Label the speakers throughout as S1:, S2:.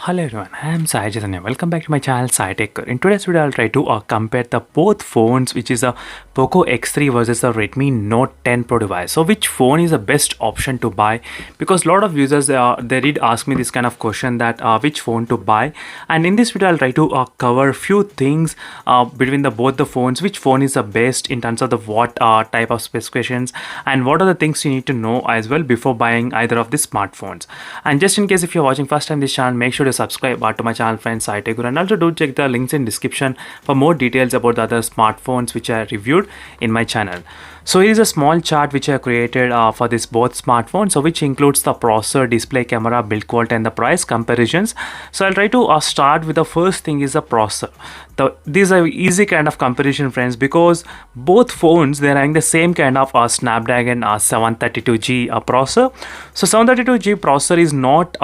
S1: Hello everyone, I am Sai Chaitanya. Welcome back to my channel Sai Tech. In today's video, I'll try to compare the both phones, which is a POCO X3 versus the Redmi Note 10 Pro device. So which phone is the best option to buy? Because a lot of users they did ask me this kind of question that which phone to buy. And in this video, I'll try to cover few things between both the phones. Which phone is the best in terms of the what type of specifications, and what are the things you need to know as well before buying either of the smartphones. And just in case if you're watching first time this channel, make sure to subscribe to my channel friends Sai Tech, and also do check the links in description for more details about the other smartphones which I reviewed in my channel. So here is a small chart which I created for this both smartphones, so which includes the processor, display, camera, build quality and the price comparisons. So I'll try to start with the first thing is the processor. These are easy kind of comparison friends, because both phones they're having the same kind of Snapdragon 732G processor. So 732G processor is not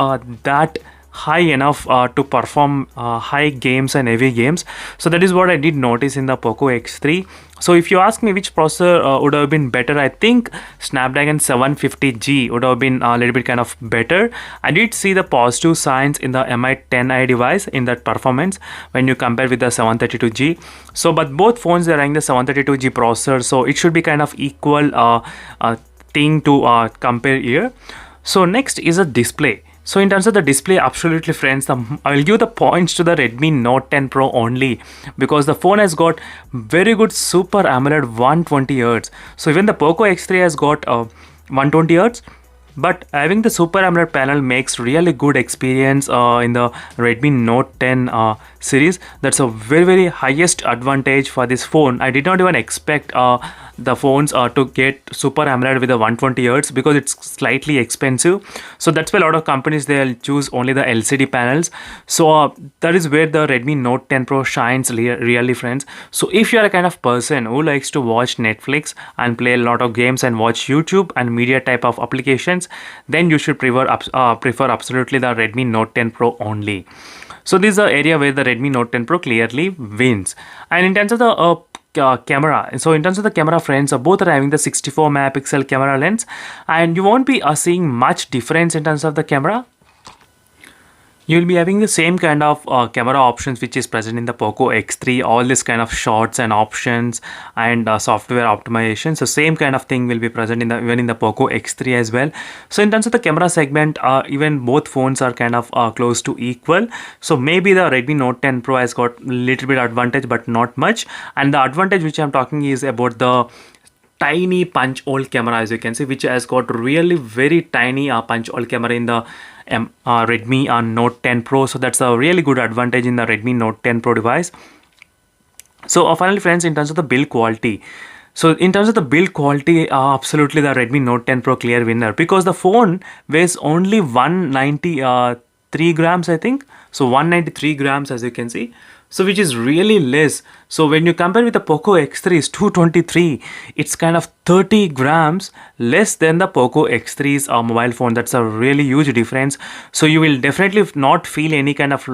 S1: that high enough to perform high games and heavy games. So that is what I did notice in the POCO X3. So if you ask me which processor would have been better, I think Snapdragon 750G would have been a little bit kind of better. I did see the positive signs in the Mi10i device in that performance when you compare with the 732G. So but both phones they're having the 732G processor, so it should be kind of equal thing to compare here. So next is a display. So in terms of the display, absolutely friends, I will give the points to the Redmi Note 10 Pro only, because the phone has got very good Super AMOLED 120Hz. So even the POCO X3 has got 120Hz, but having the Super AMOLED panel makes really good experience in the Redmi Note 10 series. That's a very highest advantage for this phone. I did not even expect the phones to get Super AMOLED with the 120Hz, because it's slightly expensive. So that's why a lot of companies they'll choose only the LCD panels. So that is where the Redmi Note 10 Pro shines really friends. So if you are a kind of person who likes to watch Netflix and play a lot of games and watch YouTube and media type of applications, then you should prefer absolutely the Redmi Note 10 Pro only. So this is the area where the Redmi Note 10 Pro clearly wins. And in terms of the camera, so in terms of the camera friends, both are having the 64 megapixel camera lens, and you won't be seeing much difference in terms of the camera. You'll be having the same kind of camera options which is present in the POCO X3, all this kind of shots and options and software optimization. So same kind of thing will be present in the even in the POCO X3 as well. So in terms of the camera segment, even both phones are kind of close to equal. So maybe the Redmi Note 10 Pro has got a little bit advantage, but not much. And the advantage which I'm talking is about the tiny punch hole camera, as you can see, which has got really very tiny punch hole camera in the Redmi Note 10 Pro. So that's a really good advantage in the Redmi Note 10 Pro device. So finally friends, in terms of the build quality, so in terms of the build quality, absolutely the Redmi Note 10 Pro clear winner, because the phone weighs only 193 grams, I think. So 193 grams, as you can see, so which is really less. So when you compare with the POCO X3 is 223, it's kind of 30 grams less than the POCO X3's mobile phone. That's a really huge difference. So you will definitely not feel any kind of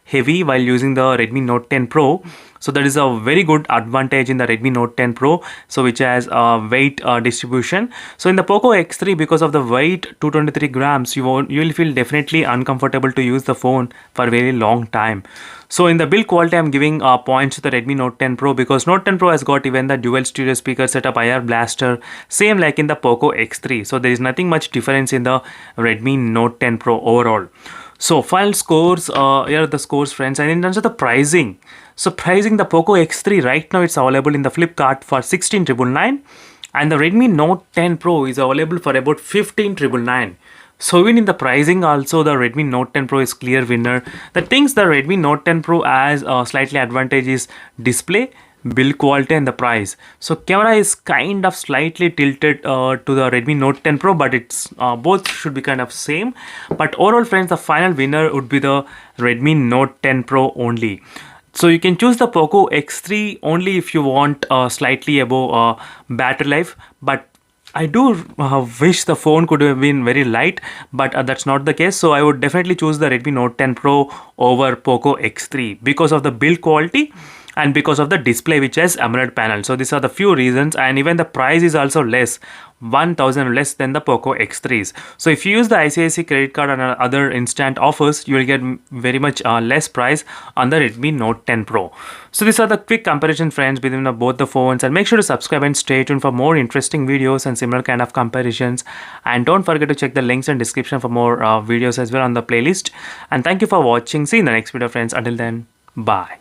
S1: heavy while using the Redmi Note 10 Pro. So that is a very good advantage in the Redmi Note 10 Pro, so which has weight distribution. So in the POCO X3, because of the weight 223 grams, you will feel definitely uncomfortable to use the phone for a very long time. So in the build quality, I'm giving points to the Redmi Note 10 Pro, because Note 10 Pro has got even the dual stereo speaker setup, IR blaster, same like in the POCO X3. So there is nothing much difference in the Redmi Note 10 Pro overall. So final scores, here are the scores friends. And in terms of the pricing, so pricing the POCO X3 right now it's available in the Flipkart for 16,999, and the Redmi Note 10 Pro is available for about 15,999. So even in the pricing also, the Redmi Note 10 Pro is clear winner. The things the Redmi Note 10 Pro has slightly advantage is display, build quality and the price. So camera is kind of slightly tilted to the Redmi Note 10 Pro, but it's both should be kind of same. But overall friends, the final winner would be the Redmi Note 10 Pro only. So you can choose the POCO X3 only if you want slightly above battery life, but I do wish the phone could have been very light, but that's not the case. So I would definitely choose the Redmi Note 10 Pro over POCO X3 because of the build quality and because of the display which has AMOLED panel. So these are the few reasons, and even the price is also less, 1000 less than the POCO X3s. So if you use the ICICI credit card and other instant offers, you will get very much less price on the Redmi Note 10 Pro. So these are the quick comparison, friends, between both the phones, and make sure to subscribe and stay tuned for more interesting videos and similar kind of comparisons. And don't forget to check the links in description for more videos as well on the playlist. And thank you for watching. See you in the next video, friends. Until then, bye.